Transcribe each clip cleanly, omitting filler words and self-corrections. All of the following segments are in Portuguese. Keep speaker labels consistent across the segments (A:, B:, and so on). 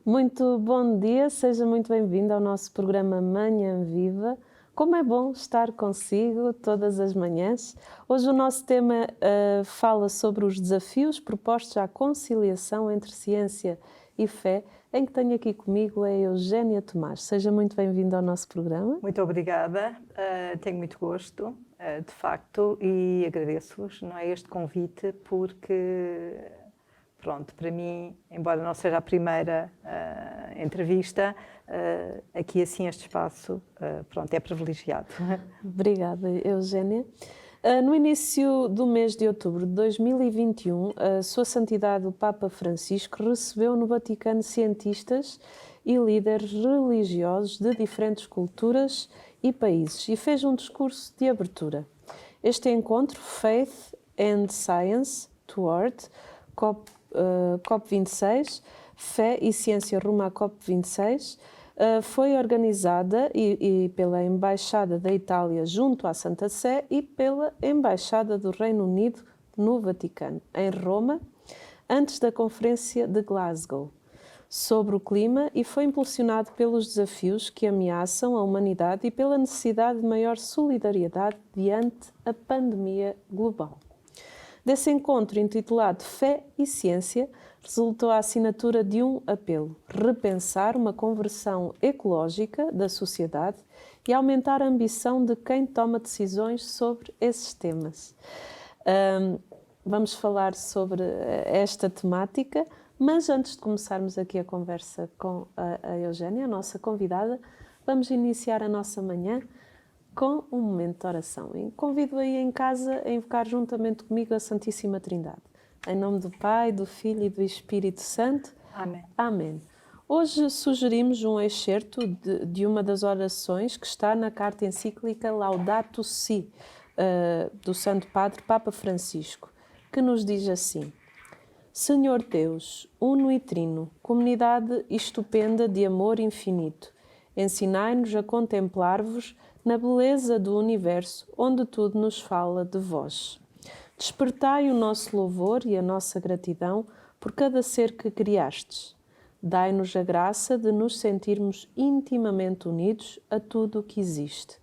A: Muito bom dia, seja muito bem-vindo ao nosso programa Manhã Viva. Como é bom estar consigo todas as manhãs. Hoje o nosso tema fala sobre os desafios propostos à conciliação entre ciência e fé, em que tenho aqui comigo a Eugénia Tomás. Seja muito bem-vinda ao nosso programa.
B: Muito obrigada, tenho muito gosto, de facto, e agradeço-vos, não é, este convite, porque, pronto, para mim, embora não seja a primeira entrevista, aqui assim este espaço, pronto, é privilegiado.
A: Obrigada, Eugénia. No início do mês de outubro de 2021, a Sua Santidade o Papa Francisco recebeu no Vaticano cientistas e líderes religiosos de diferentes culturas e países e fez um discurso de abertura. Este encontro, Faith and Science Toward COP26, Fé e Ciência rumo à COP26, foi organizada pela Embaixada da Itália junto à Santa Sé e pela Embaixada do Reino Unido no Vaticano, em Roma, antes da Conferência de Glasgow sobre o clima, e foi impulsionado pelos desafios que ameaçam a humanidade e pela necessidade de maior solidariedade diante a pandemia global. Desse encontro, intitulado Fé e Ciência, resultou a assinatura de um apelo: repensar uma conversão ecológica da sociedade e aumentar a ambição de quem toma decisões sobre esses temas. Vamos falar sobre esta temática, mas antes de começarmos aqui a conversa com a Eugénia, a nossa convidada, vamos iniciar a nossa manhã com um momento de oração. E convido aí em casa a invocar juntamente comigo a Santíssima Trindade. Em nome do Pai, do Filho e do Espírito Santo.
B: Amém.
A: Amém. Hoje sugerimos um excerto de uma das orações que está na carta encíclica Laudato Si, do Santo Padre Papa Francisco, que nos diz assim: Senhor Deus, uno e trino, comunidade estupenda de amor infinito, ensinai-nos a contemplar-vos na beleza do universo, onde tudo nos fala de vós. Despertai o nosso louvor e a nossa gratidão por cada ser que criastes. Dai-nos a graça de nos sentirmos intimamente unidos a tudo o que existe.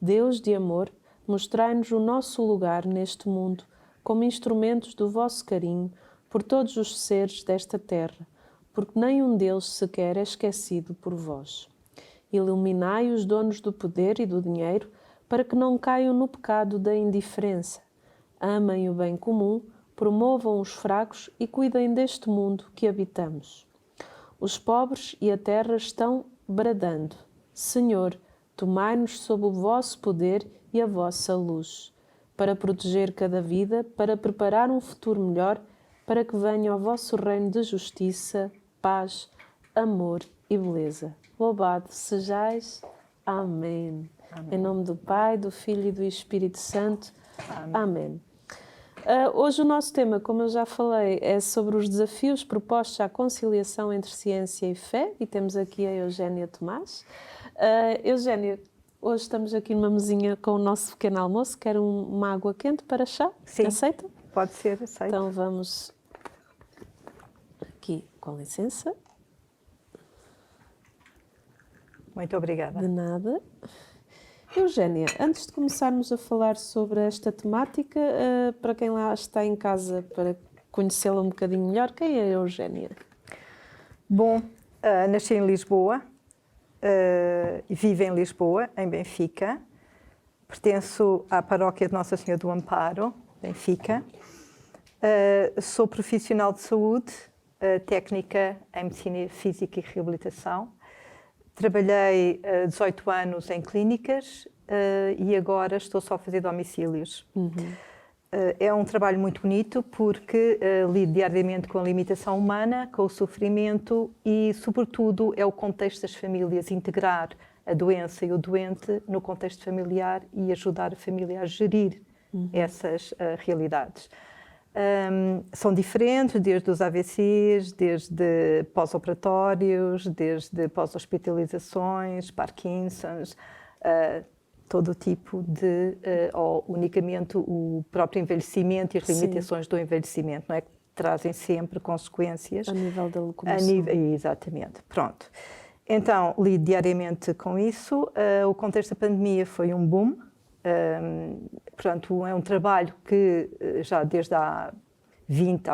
A: Deus de amor, mostrai-nos o nosso lugar neste mundo como instrumentos do vosso carinho por todos os seres desta terra, porque nenhum deles sequer é esquecido por vós. Iluminai os donos do poder e do dinheiro para que não caiam no pecado da indiferença. Amem o bem comum, promovam os fracos e cuidem deste mundo que habitamos. Os pobres e a terra estão bradando: Senhor, tomai-nos sob o vosso poder e a vossa luz, para proteger cada vida, para preparar um futuro melhor, para que venha o vosso reino de justiça, paz, amor e beleza. Louvado sejais. Amém. Amém. Em nome do Pai, do Filho e do Espírito Santo. Amém. Amém. Hoje o nosso tema, como eu já falei, é sobre os desafios propostos à conciliação entre ciência e fé, e temos aqui a Eugénia Tomás. Eugénia, hoje estamos aqui numa mesinha com o nosso pequeno almoço. Quer uma água quente para chá?
B: Sim.
A: Aceita?
B: Pode ser, aceito.
A: Então vamos aqui, com licença.
B: Muito obrigada.
A: De nada. Eugénia, antes de começarmos a falar sobre esta temática, para quem lá está em casa, para conhecê-la um bocadinho melhor, quem é a Eugénia?
B: Bom, nasci em Lisboa, vivo em Lisboa, em Benfica. Pertenço à paróquia de Nossa Senhora do Amparo, Benfica. Sou profissional de saúde, técnica em medicina física e reabilitação. Trabalhei 18 anos em clínicas e agora estou só a fazer domicílios. É um trabalho muito bonito porque lido diariamente com a limitação humana, com o sofrimento e, sobretudo, é o contexto das famílias, integrar a doença e o doente no contexto familiar e ajudar a família a gerir essas realidades. São diferentes, desde os AVCs, desde pós-operatórios, desde pós-hospitalizações, Parkinson's, todo o tipo de, ou unicamente o próprio envelhecimento e as limitações do envelhecimento, não é? trazem sempre consequências.
A: A nível da locomoção.
B: Exatamente, pronto. Então, lido diariamente com isso. O contexto da pandemia foi um boom. Portanto, é um trabalho que já desde há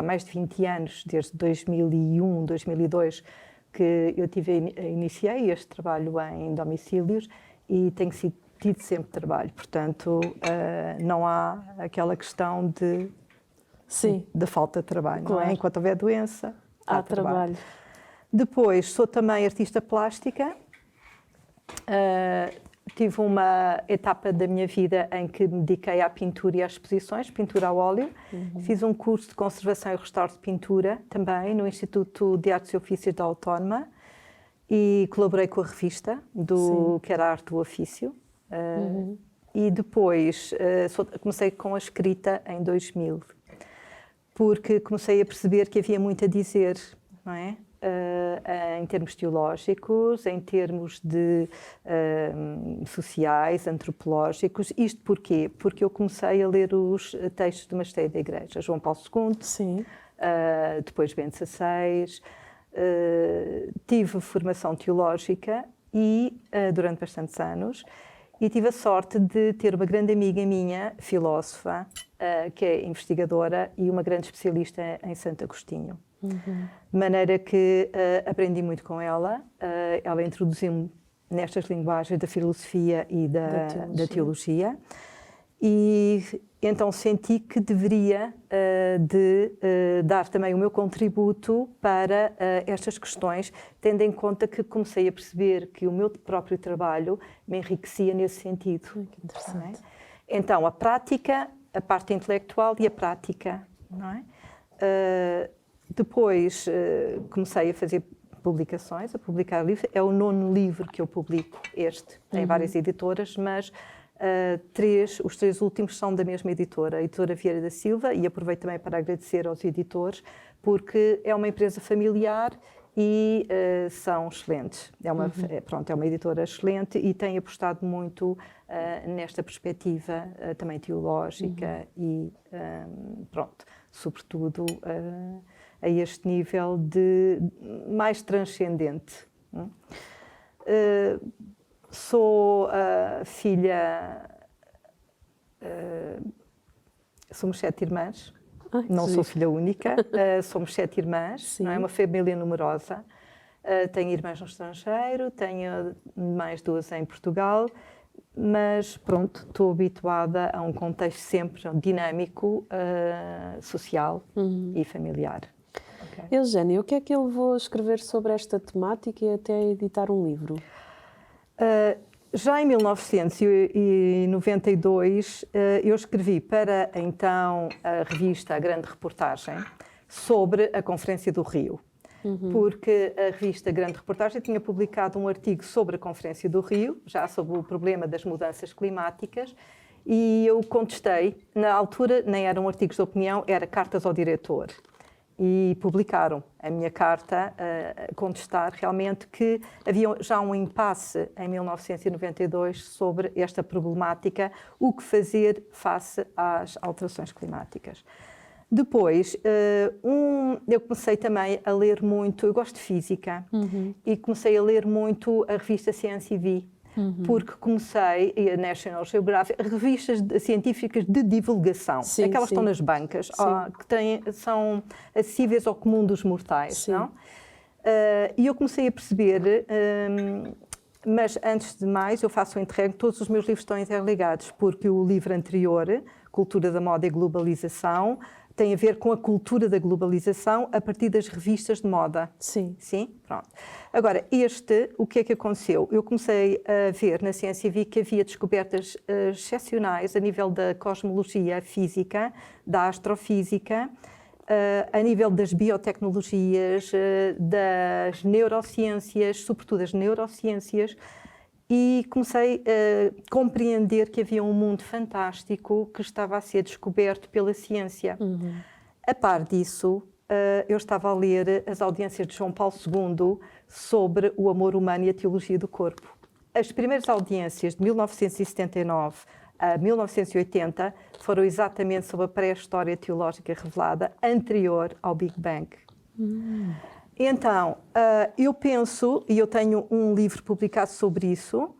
B: mais de 20 anos, desde 2001, 2002, que eu iniciei este trabalho em domicílios e tenho tido sempre trabalho. Portanto, não há aquela questão de falta de trabalho.
A: Claro.
B: Não é? Enquanto houver doença,
A: há trabalho.
B: Depois, sou também artista plástica. Tive uma etapa da minha vida em que me dediquei à pintura e às exposições, pintura a óleo. Fiz um curso de conservação e restauro de pintura também no Instituto de Artes e Ofícios da Autónoma e colaborei com a revista que era a Arte do Ofício. E depois comecei com a escrita em 2000, porque comecei a perceber que havia muito a dizer, não é? Em termos teológicos, em termos sociais, antropológicos. Isto porquê? Porque eu comecei a ler os textos do Magisterio da Igreja, João Paulo II,
A: Sim.
B: Depois Bento XVI. Tive formação teológica durante bastantes anos e tive a sorte de ter uma grande amiga minha, filósofa, que é investigadora e uma grande especialista em Santo Agostinho. De maneira que aprendi muito com ela. Ela introduziu-me nestas linguagens da filosofia e da teologia. E então senti que deveria dar também o meu contributo para estas questões, tendo em conta que comecei a perceber que o meu próprio trabalho me enriquecia nesse sentido.
A: Que interessante.
B: É? Então, a prática, a parte intelectual e a prática, não é? Depois comecei a fazer publicações, a publicar livros. É o 9º livro que eu publico, tem várias editoras, mas os 3 últimos são da mesma editora, a editora Vieira da Silva, e aproveito também para agradecer aos editores, porque é uma empresa familiar e são excelentes. É uma editora excelente e tem apostado muito nesta perspectiva também teológica e, sobretudo, a este nível mais transcendente. Sou filha... somos 7 irmãs. Não sou filha única. Somos 7 irmãs. Não é uma família numerosa. Tenho irmãs no estrangeiro, tenho mais 2 em Portugal. Mas, pronto, estou habituada a um contexto sempre dinâmico, social e familiar. Okay.
A: Eugénia, o que é que ele levou a escrever sobre esta temática e até editar um livro?
B: Já em 1992, eu escrevi para, então, a revista A Grande Reportagem sobre a Conferência do Rio. Porque a revista Grande Reportagem tinha publicado um artigo sobre a Conferência do Rio, já sobre o problema das mudanças climáticas, e eu contestei. Na altura, nem eram artigos de opinião, era cartas ao diretor. E publicaram a minha carta a contestar realmente que havia já um impasse em 1992 sobre esta problemática, o que fazer face às alterações climáticas. Depois, eu comecei também a ler muito, eu gosto de física, e comecei a ler muito a revista Science e Vie, porque comecei, e a National Geographic, revistas científicas de divulgação, aquelas que estão nas bancas, que são acessíveis ao comum dos mortais, não? E eu comecei a perceber, mas antes de mais, eu faço um interregno, todos os meus livros estão interligados, porque o livro anterior, Cultura da Moda e Globalização, tem a ver com a cultura da globalização a partir das revistas de moda.
A: Sim.
B: Sim? Pronto. Agora, o que é que aconteceu? Eu comecei a ver na ciência e vi que havia descobertas excepcionais a nível da cosmologia física, da astrofísica, a nível das biotecnologias, das neurociências, sobretudo as neurociências, e comecei a compreender que havia um mundo fantástico que estava a ser descoberto pela ciência. A par disso, eu estava a ler as audiências de João Paulo II sobre o amor humano e a teologia do corpo. As primeiras audiências de 1979 a 1980, foram exatamente sobre a pré-história teológica revelada anterior ao Big Bang. Então, eu penso, e eu tenho um livro publicado sobre isso,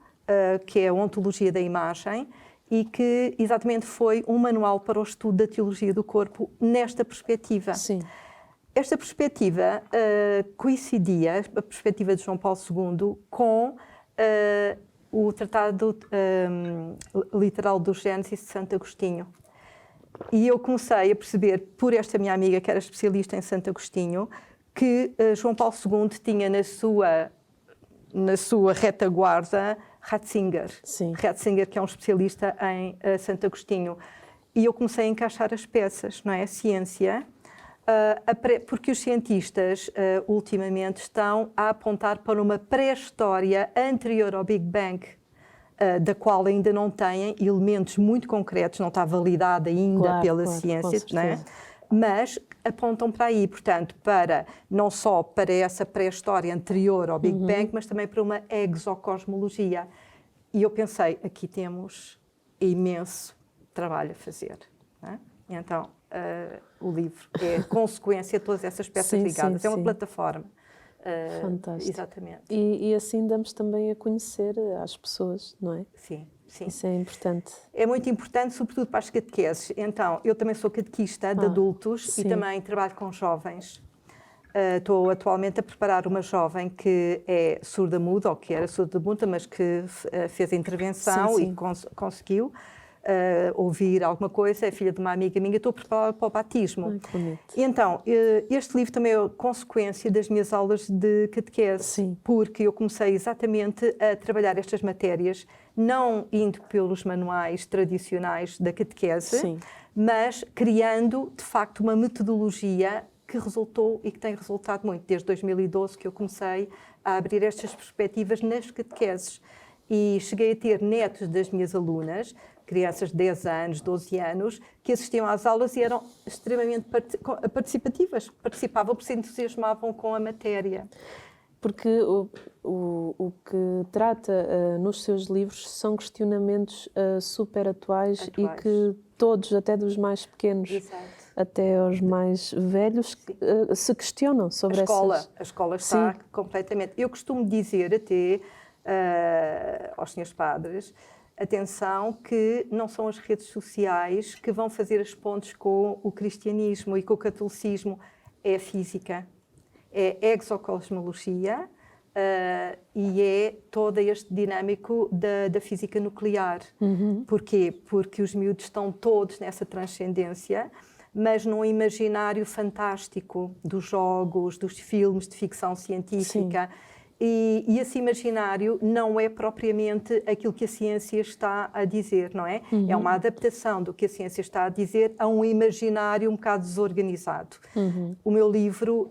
B: que é a Ontologia da Imagem, e que exatamente foi um manual para o estudo da teologia do corpo nesta perspectiva.
A: Sim.
B: Esta perspectiva coincidia, a perspectiva de João Paulo II, com o Tratado Literal do Gênesis de Santo Agostinho. E eu comecei a perceber, por esta minha amiga, que era especialista em Santo Agostinho, que João Paulo II tinha na sua retaguarda Ratzinger.
A: Sim.
B: Ratzinger, que é um especialista em Santo Agostinho. E eu comecei a encaixar as peças, não é? A ciência, porque os cientistas ultimamente estão a apontar para uma pré-história anterior ao Big Bang, da qual ainda não têm elementos muito concretos, não está validada ainda pela ciência, não é? Mas apontam para aí, portanto, não só para essa pré-história anterior ao Big Bang, mas também para uma exocosmologia. E eu pensei, aqui temos imenso trabalho a fazer, não é? Então, o livro é consequência de todas essas peças ligadas. É uma plataforma.
A: Fantástico.
B: Exatamente.
A: E assim damos também a conhecer às pessoas, não é?
B: Sim. Sim.
A: Isso é importante.
B: É muito importante, sobretudo para as catequeses. Então, eu também sou catequista de adultos e também trabalho com jovens. Estou atualmente a preparar uma jovem que é surda-muda, ou que era surda-muda, mas que fez a intervenção e conseguiu ouvir alguma coisa. É filha de uma amiga minha. Estou a preparar para o batismo.
A: Ai, que bonito.
B: Então, este livro também é consequência das minhas aulas de catequese, porque eu comecei exatamente a trabalhar estas matérias, não indo pelos manuais tradicionais da catequese, mas criando, de facto, uma metodologia que resultou e que tem resultado muito. Desde 2012 que eu comecei a abrir estas perspectivas nas catequeses. E cheguei a ter netos das minhas alunas, crianças de 10 anos, 12 anos, que assistiam às aulas e eram extremamente participativas. Participavam porque se entusiasmavam com a matéria.
A: Porque o que trata nos seus livros são questionamentos super atuais e que todos, até dos mais pequenos, até aos mais velhos, se questionam sobre essas...
B: A escola está completamente... Eu costumo dizer até aos senhores padres, atenção, que não são as redes sociais que vão fazer as pontes com o cristianismo e com o catolicismo, é a física. É exocosmologia e é todo este dinâmico da física nuclear. Porquê? Porque os miúdos estão todos nessa transcendência, mas num imaginário fantástico dos jogos, dos filmes de ficção científica. E esse imaginário não é propriamente aquilo que a ciência está a dizer, não é? É uma adaptação do que a ciência está a dizer a um imaginário um bocado desorganizado. O meu livro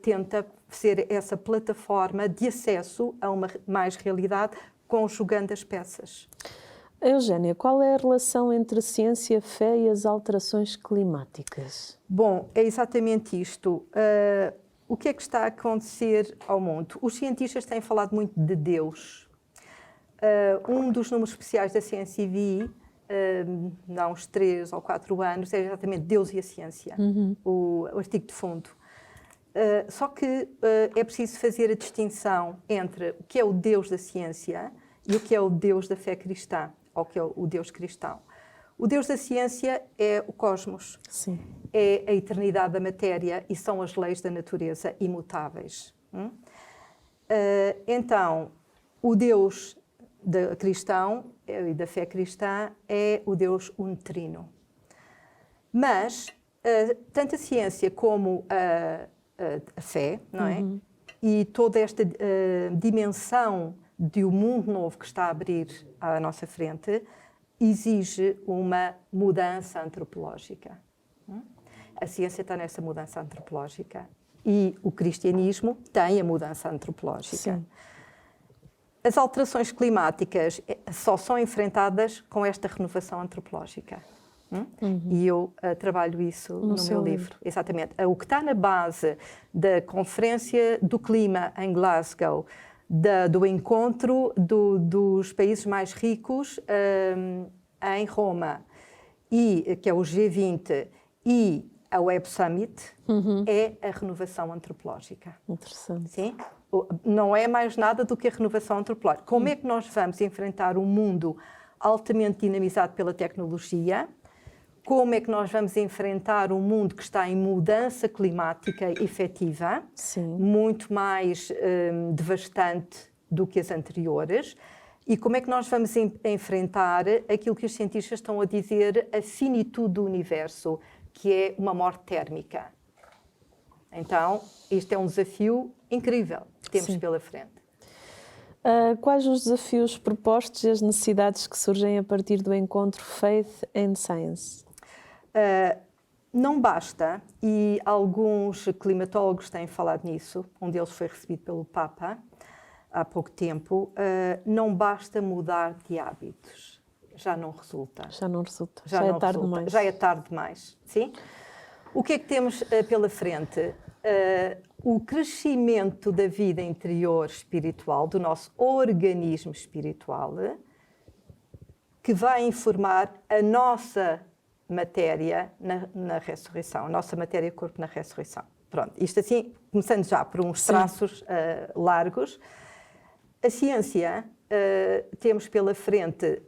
B: tenta ser essa plataforma de acesso a uma mais realidade, conjugando as peças.
A: Eugénia, qual é a relação entre ciência, fé e as alterações climáticas?
B: Bom, é exatamente isto. O que é que está a acontecer ao mundo? Os cientistas têm falado muito de Deus. Um dos números especiais da Ciência e Vi, há uns 3 ou 4 anos, é exatamente Deus e a Ciência, o artigo de fundo. Só que é preciso fazer a distinção entre o que é o Deus da ciência e o que é o Deus da fé cristã, ou o que é o Deus cristão. O Deus da ciência é o cosmos. É a eternidade da matéria e são as leis da natureza imutáveis. Então, o Deus cristão e da fé cristã é o Deus unitrino. Mas, tanto a ciência como a fé, não é? E toda esta dimensão de um mundo novo que está a abrir à nossa frente exige uma mudança antropológica. A ciência está nessa mudança antropológica e o cristianismo tem a mudança antropológica. As alterações climáticas só são enfrentadas com esta renovação antropológica. E eu trabalho isso no meu livro. Exatamente. O que está na base da Conferência do Clima em Glasgow, do encontro dos países mais ricos em Roma, que é o G20 e a Web Summit, é a renovação antropológica.
A: Interessante.
B: Sim? Não é mais nada do que a renovação antropológica. Como é que nós vamos enfrentar um mundo altamente dinamizado pela tecnologia? Como é que nós vamos enfrentar um mundo que está em mudança climática efetiva, muito mais devastante do que as anteriores? E como é que nós vamos enfrentar aquilo que os cientistas estão a dizer, a finitude do universo, que é uma morte térmica? Então, este é um desafio incrível que temos pela frente.
A: Quais os desafios propostos e as necessidades que surgem a partir do encontro Faith and Science?
B: Não basta, e alguns climatólogos têm falado nisso, um deles foi recebido pelo Papa há pouco tempo, não basta mudar de hábitos, já não resulta.
A: Já não resulta, já é tarde demais.
B: Já é tarde demais, sim? O que é que temos pela frente? O crescimento da vida interior espiritual, do nosso organismo espiritual, que vai informar a nossa matéria na ressurreição, a nossa matéria-corpo na ressurreição. Pronto, isto assim, começando já por uns traços largos. A ciência, temos pela frente,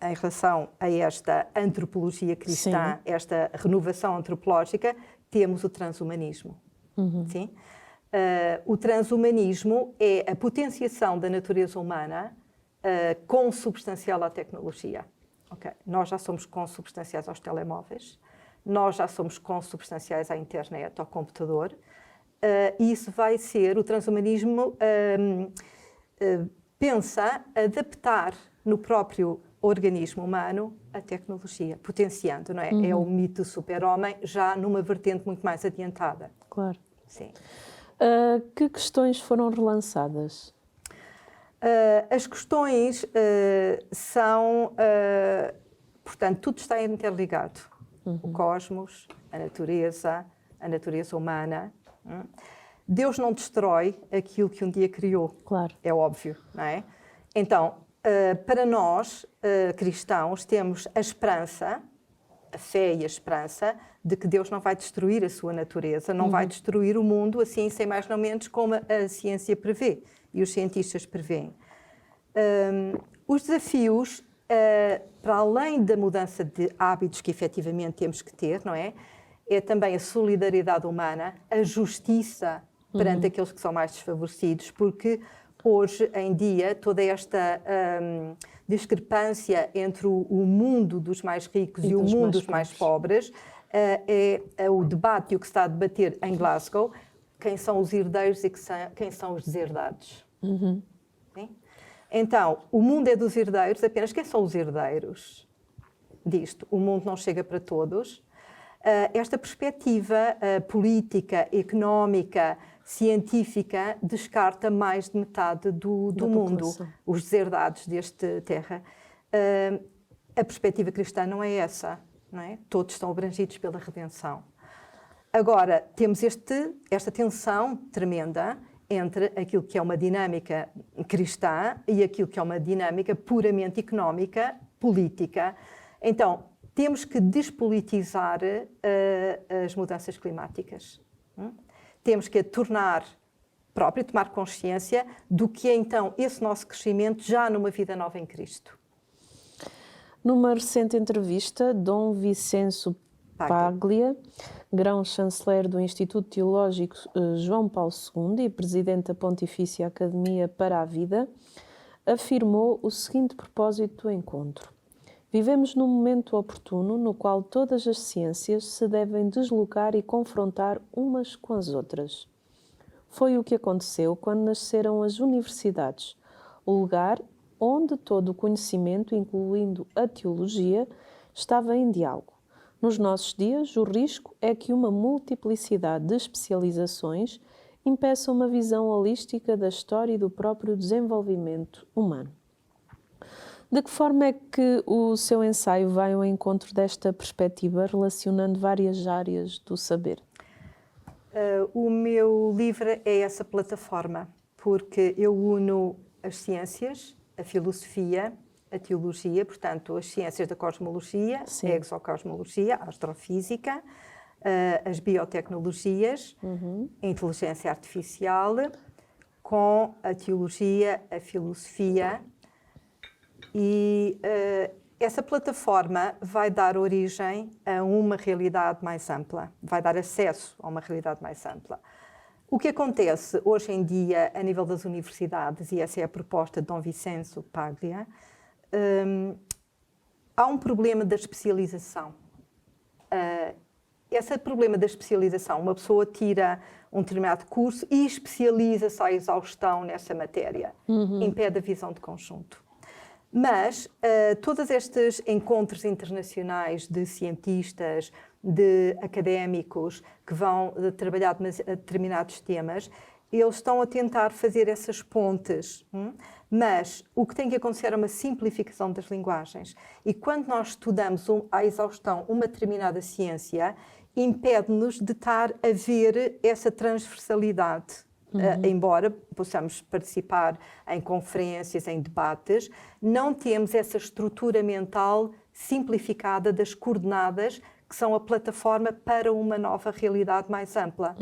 B: em relação a esta antropologia cristã, esta renovação antropológica, temos o transhumanismo. Sim? O transhumanismo é a potenciação da natureza humana consubstancial à tecnologia. Okay. Nós já somos consubstanciais aos telemóveis, nós já somos consubstanciais à internet, ao computador, e isso vai ser, o transhumanismo pensa adaptar no próprio organismo humano a tecnologia, potenciando, não é? É o mito do super-homem, já numa vertente muito mais adiantada.
A: Claro.
B: Sim.
A: Que questões foram relançadas?
B: As questões são, portanto, tudo está interligado. O cosmos, a natureza humana. Deus não destrói aquilo que um dia criou.
A: Claro.
B: É óbvio, não é? Então, para nós, cristãos, temos a esperança, a fé e a esperança de que Deus não vai destruir a sua natureza, não vai destruir o mundo assim, sem mais não menos, como a ciência prevê e os cientistas prevêem. Os desafios, para além da mudança de hábitos que efetivamente temos que ter, não é? É também a solidariedade humana, a justiça perante aqueles que são mais desfavorecidos, porque hoje em dia toda esta discrepância entre o mundo dos mais ricos e o mundo dos mais pobres é o debate e o que se está a debater em Glasgow, quem são os herdeiros e quem são os deserdados. Então, o mundo é dos herdeiros, apenas quem são os herdeiros disto? O mundo não chega para todos. Esta perspectiva política, económica, científica, descarta mais de metade do mundo, os deserdados desta terra. A perspectiva cristã não é essa, não é? Todos estão abrangidos pela redenção. Agora, temos esta tensão tremenda entre aquilo que é uma dinâmica cristã e aquilo que é uma dinâmica puramente económica, política. Então, temos que despolitizar as mudanças climáticas. Temos que tomar consciência do que é então esse nosso crescimento já numa vida nova em Cristo.
A: Numa recente entrevista, Dom Vicenço Paglia, grão-chanceler do Instituto Teológico João Paulo II e presidente da Pontifícia Academia para a Vida, afirmou o seguinte propósito do encontro: vivemos num momento oportuno no qual todas as ciências se devem deslocar e confrontar umas com as outras. Foi o que aconteceu quando nasceram as universidades, o lugar onde todo o conhecimento, incluindo a teologia, estava em diálogo. Nos nossos dias, o risco é que uma multiplicidade de especializações impeça uma visão holística da história e do próprio desenvolvimento humano. De que forma é que o seu ensaio vai ao encontro desta perspectiva, relacionando várias áreas do saber?
B: O meu livro é essa plataforma, porque eu uno as ciências, a filosofia a teologia, portanto, as ciências da cosmologia,
A: Sim.
B: a exocosmologia, a astrofísica, as biotecnologias, a inteligência artificial, com a teologia, a filosofia e essa plataforma vai dar origem a uma realidade mais ampla, vai dar acesso a uma realidade mais ampla. O que acontece hoje em dia a nível das universidades, e essa é a proposta de Dom Vincenzo Paglia, há um problema da especialização. Esse problema da especialização, uma pessoa tira um determinado curso e especializa-se à exaustão nessa matéria, impede a visão de conjunto. Mas todos estes encontros internacionais de cientistas, de académicos que vão trabalhar determinados temas, eles estão a tentar fazer essas pontes. Mas o que tem que acontecer é uma simplificação das linguagens. E quando nós estudamos à exaustão uma determinada ciência, impede-nos de estar a ver essa transversalidade. Embora possamos participar em conferências, em debates, não temos essa estrutura mental simplificada das coordenadas que são a plataforma para uma nova realidade mais ampla.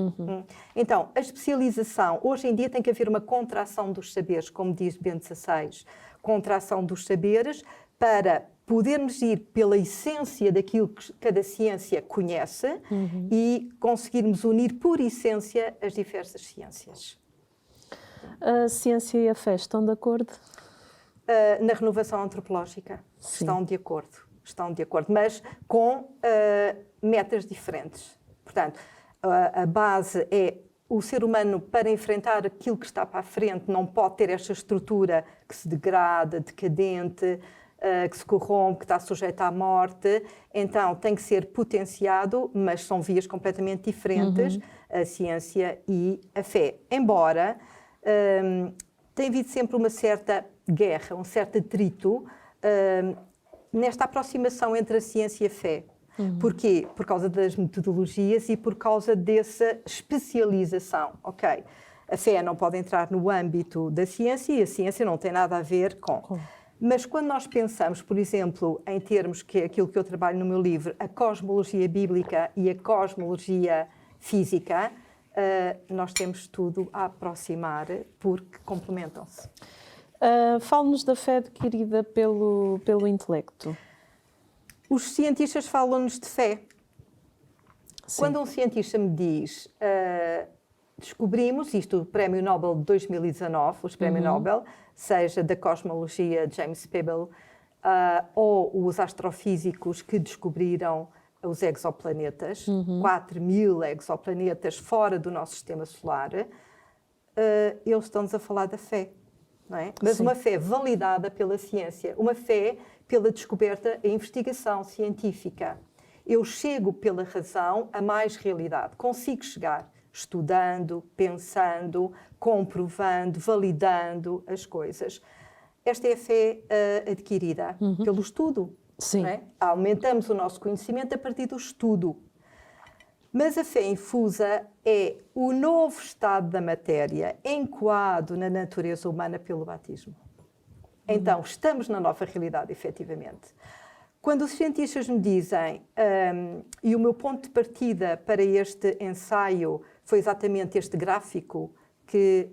B: Então, a especialização, hoje em dia tem que haver uma contração dos saberes, como diz Bento XVI, contração dos saberes para podermos ir pela essência daquilo que cada ciência conhece e conseguirmos unir por essência as diversas ciências.
A: A ciência e a fé estão de acordo?
B: Na renovação antropológica,
A: Sim.
B: estão de acordo, mas com metas diferentes. Portanto, a base é o ser humano, para enfrentar aquilo que está para a frente, não pode ter esta estrutura que se degrada, decadente, que se corrompe, que está sujeita à morte. Então, tem que ser potenciado, mas são vias completamente diferentes, a ciência e a fé. Embora tem havido sempre uma certa guerra, um certo atrito nesta aproximação entre a ciência e a fé. Porquê? Por causa das metodologias e por causa dessa especialização. Ok, a fé não pode entrar no âmbito da ciência e a ciência não tem nada a ver com. Mas quando nós pensamos, por exemplo, em termos que é aquilo que eu trabalho no meu livro, a cosmologia bíblica e a cosmologia física, nós temos tudo a aproximar porque complementam-se.
A: Fale-nos da fé adquirida pelo intelecto.
B: Os cientistas falam-nos de fé.
A: Sim.
B: Quando um cientista me diz descobrimos isto, o Prémio Nobel de 2019, os Prémios Nobel, seja da cosmologia James Pebbel ou os astrofísicos que descobriram os exoplanetas, 4.000 exoplanetas fora do nosso sistema solar, eles estão-nos a falar da fé, não é? Mas
A: Sim.
B: uma fé validada pela ciência, uma fé pela descoberta e investigação científica. Eu chego pela razão a mais realidade, consigo chegar estudando, pensando, comprovando, validando as coisas. Esta é a fé adquirida pelo estudo.
A: Sim.
B: Não é? Aumentamos o nosso conhecimento a partir do estudo. Mas a fé infusa é o novo estado da matéria encoado na natureza humana pelo batismo. Então, estamos na nova realidade, efetivamente. Quando os cientistas me dizem, e o meu ponto de partida para este ensaio foi exatamente este gráfico que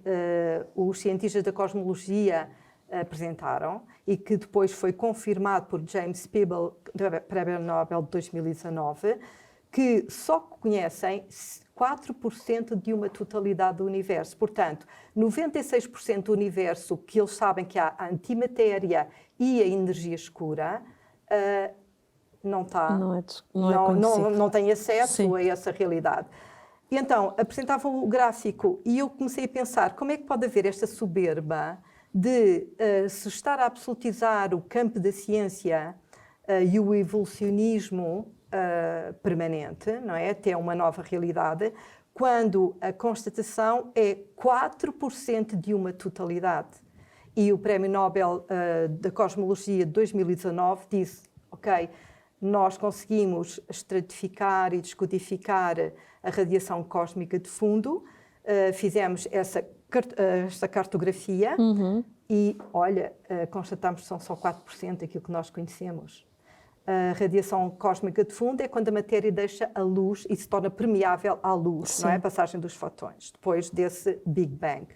B: os cientistas da cosmologia apresentaram e que depois foi confirmado por James Pebbel, Prémio Nobel de 2019, que só conhecem 4% de uma totalidade do universo. Portanto, 96% do universo que eles sabem que há a antimatéria e a energia escura não está, não tem acesso
A: Sim.
B: a essa realidade. E então, apresentavam o gráfico e eu comecei a pensar como é que pode haver esta soberba de se estar a absolutizar o campo da ciência e o evolucionismo permanente, não é? Até uma nova realidade, quando a constatação é 4% de uma totalidade. E o Prémio Nobel da Cosmologia de 2019 disse, ok, nós conseguimos estratificar e descodificar a radiação cósmica de fundo, fizemos essa esta cartografia e, olha, constatamos que são só 4% daquilo que nós conhecemos. A radiação cósmica de fundo é quando a matéria deixa a luz e se torna permeável à luz,
A: Sim.
B: não é? A passagem dos fotões, depois desse Big Bang,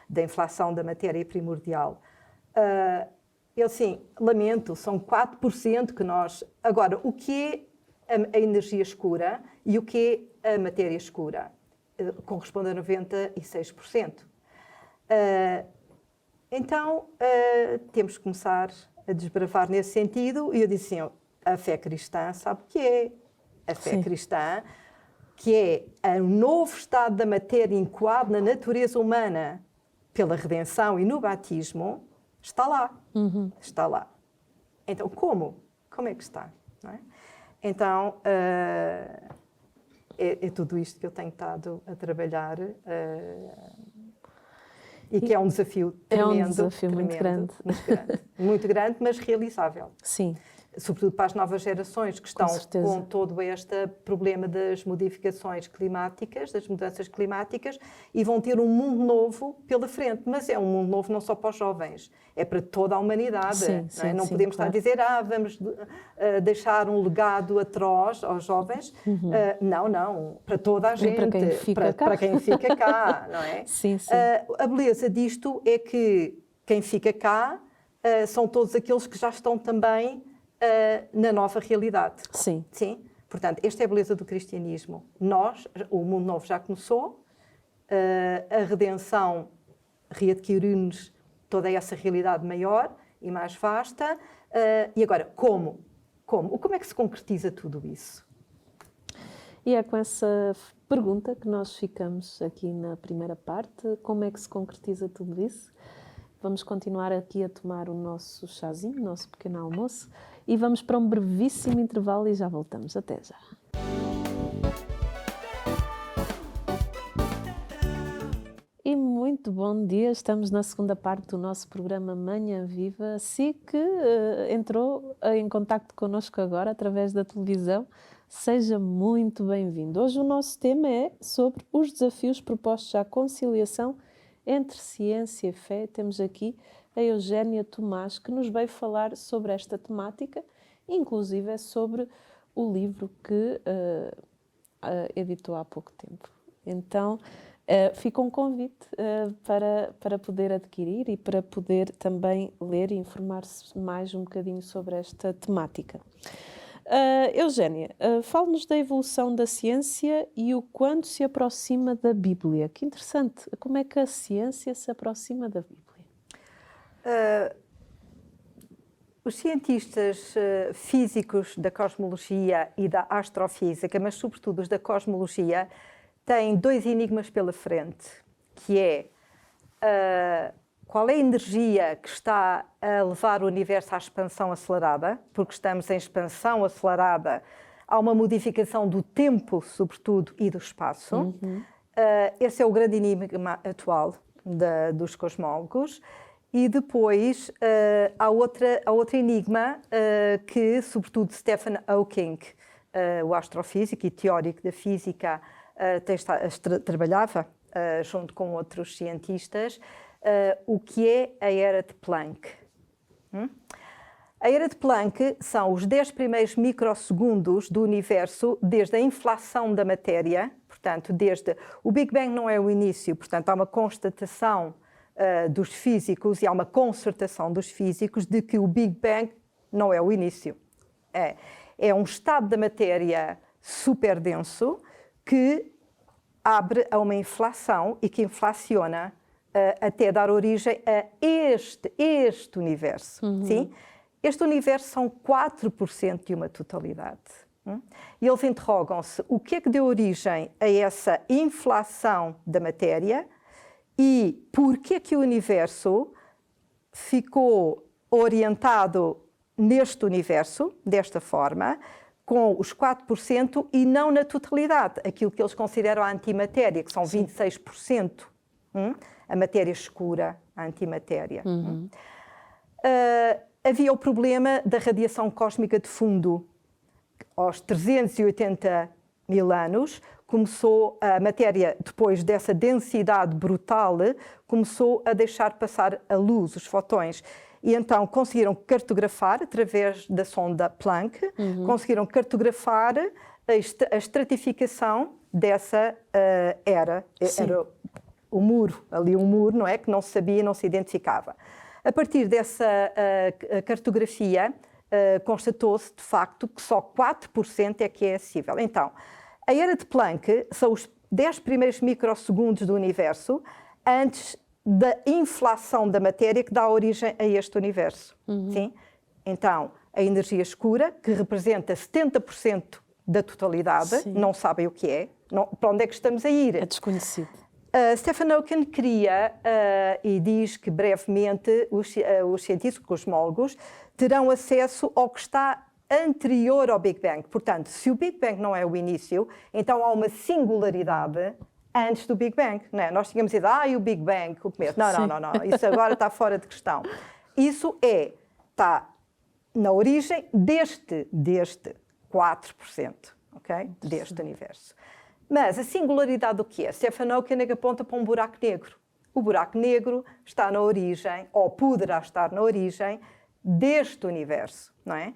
B: da inflação da matéria primordial. Eu, sim, lamento, são 4% que nós... Agora, o que é a energia escura e o que é a matéria escura? Corresponde a 96%. Então, temos que começar a desbravar nesse sentido. E eu disse assim, a fé cristã sabe o que é. A fé
A: Sim.
B: cristã, que é um novo estado da matéria incoado na natureza humana pela redenção e no batismo, está lá. Está lá. Então, como? Como é que está? Não é? Então, é tudo isto que eu tenho estado a trabalhar e que é um desafio tremendo.
A: É um desafio muito grande.
B: Muito grande, mas realizável.
A: Sim.
B: Sobretudo para as novas gerações que estão
A: certeza.
B: com todo este problema das modificações climáticas, das mudanças climáticas, e vão ter um mundo novo pela frente. Mas é um mundo novo não só para os jovens, é para toda a humanidade.
A: Sim,
B: não é? Não
A: sim,
B: podemos
A: claro.
B: estar a dizer, vamos deixar um legado atroz aos jovens. Não, para toda a gente.
A: para quem fica cá.
B: Para quem fica cá, não é?
A: Sim, sim.
B: A beleza disto é que quem fica cá são todos aqueles que já estão também na nova realidade.
A: Sim.
B: Sim. Portanto, esta é a beleza do cristianismo. O mundo novo já começou, a redenção readquiriu-nos toda essa realidade maior e mais vasta. E agora, como? Como é que se concretiza tudo isso?
A: E é com essa pergunta que nós ficamos aqui na primeira parte. Como é que se concretiza tudo isso? Vamos continuar aqui a tomar o nosso chazinho, o nosso pequeno almoço, e vamos para um brevíssimo intervalo e já voltamos. Até já. E muito bom dia, estamos na segunda parte do nosso programa Manhã Viva. Si que entrou em contacto connosco agora através da televisão, seja muito bem-vindo. Hoje o nosso tema é sobre os desafios propostos à conciliação entre ciência e fé. Temos aqui a Eugénia Tomás, que nos veio falar sobre esta temática, inclusive é sobre o livro que editou há pouco tempo. Então, fica um convite para poder adquirir e para poder também ler e informar-se mais um bocadinho sobre esta temática. Eugénia, fale-nos da evolução da ciência e o quanto se aproxima da Bíblia. Que interessante. Como é que a ciência se aproxima da Bíblia?
B: Os cientistas físicos da cosmologia e da astrofísica, mas sobretudo os da cosmologia, têm dois enigmas pela frente, que é qual é a energia que está a levar o universo à expansão acelerada, porque estamos em expansão acelerada, há uma modificação do tempo, sobretudo, e do espaço. Esse é o grande enigma atual dos cosmólogos. E depois há outro enigma que, sobretudo, Stephen Hawking, o astrofísico e teórico da física, trabalhava junto com outros cientistas, o que é a era de Planck. A era de Planck são os 10 primeiros microsegundos do universo desde a inflação da matéria, portanto, desde o Big Bang não é o início, portanto, há uma constatação dos físicos e há uma concertação dos físicos de que o Big Bang não é o início. É um estado da matéria super denso que abre a uma inflação e que inflaciona até dar origem a este universo. Sim? Este universo são 4% de uma totalidade. E eles interrogam-se o que é que deu origem a essa inflação da matéria e por que é que o universo ficou orientado neste universo, desta forma, com os 4% e não na totalidade, aquilo que eles consideram a antimatéria, que são 26%. A matéria escura, a antimatéria. Havia o problema da radiação cósmica de fundo. Aos 380 mil anos, começou a matéria, depois dessa densidade brutal, começou a deixar passar a luz, os fotões. E então conseguiram cartografar, através da sonda Planck, conseguiram cartografar a estratificação dessa era.
A: Sim.
B: Era o muro, ali um muro, não é? Que não se sabia, não se identificava. A partir dessa cartografia, constatou-se, de facto, que só 4% é que é acessível. Então, a era de Planck são os 10 primeiros microsegundos do universo antes da inflação da matéria que dá origem a este universo. Sim? Então, a energia escura, que representa 70% da totalidade,
A: Sim.
B: não sabem o que é, para onde é que estamos a ir.
A: É desconhecido.
B: Stephen Hawking cria e diz que brevemente os cientistas, os cosmólogos, terão acesso ao que está anterior ao Big Bang. Portanto, se o Big Bang não é o início, então há uma singularidade antes do Big Bang. Não é? Nós tínhamos dito, o Big Bang, o começo. Não, isso agora está fora de questão. Isso está na origem deste 4%, ok? Deste universo. Mas a singularidade do que é? Stephen Hawking aponta para um buraco negro. O buraco negro está na origem, ou poderá estar na origem, deste universo, não é?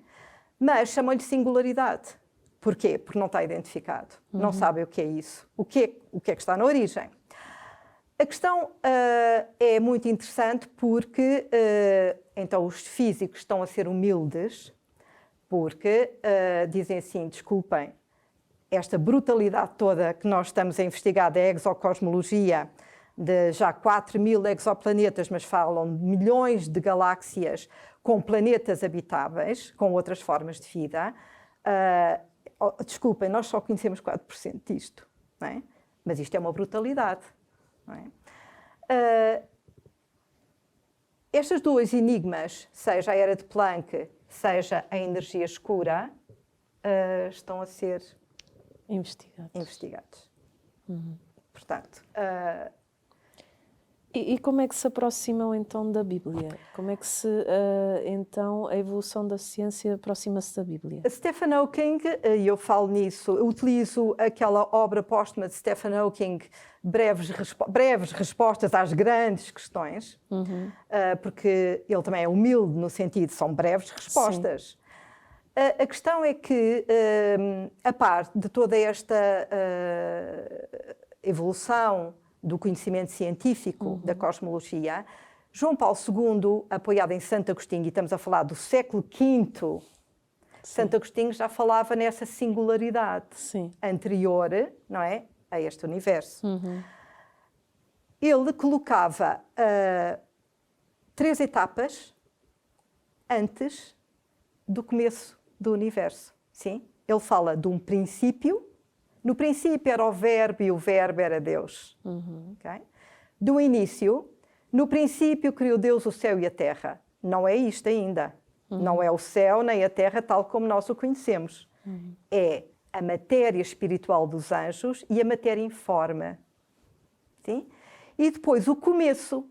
B: Mas chamam-lhe singularidade. Porquê? Porque não está identificado. Não sabem o que é isso. O que é que está na origem? A questão é muito interessante porque então os físicos estão a ser humildes porque dizem assim, desculpem, esta brutalidade toda que nós estamos a investigar da exocosmologia, de já 4.000 exoplanetas, mas falam de milhões de galáxias com planetas habitáveis, com outras formas de vida. Desculpem, nós só conhecemos 4% disto, não é? Mas isto é uma brutalidade. Não é? Estes dois enigmas, seja a era de Planck, seja a energia escura, estão a ser investigados. Portanto,
A: E como é que se aproximam então da Bíblia? Como é que então a evolução da ciência aproxima-se da Bíblia?
B: Stephen Hawking, e eu falo nisso, eu utilizo aquela obra póstuma de Stephen Hawking, breves respostas às grandes questões, porque ele também é humilde no sentido, são breves respostas. A questão é que, a par de toda esta evolução do conhecimento científico da cosmologia, João Paulo II, apoiado em Santo Agostinho, e estamos a falar do século V, Santo Agostinho já falava nessa singularidade anterior, não é, a este universo. Ele colocava 3 etapas antes do começo do universo. Sim? Ele fala de um princípio. No princípio era o verbo e o verbo era Deus. Okay? Do início, no princípio criou Deus o céu e a terra. Não é isto ainda. Não é o céu nem a terra tal como nós o conhecemos. É a matéria espiritual dos anjos e a matéria informe. Sim? E depois o começo.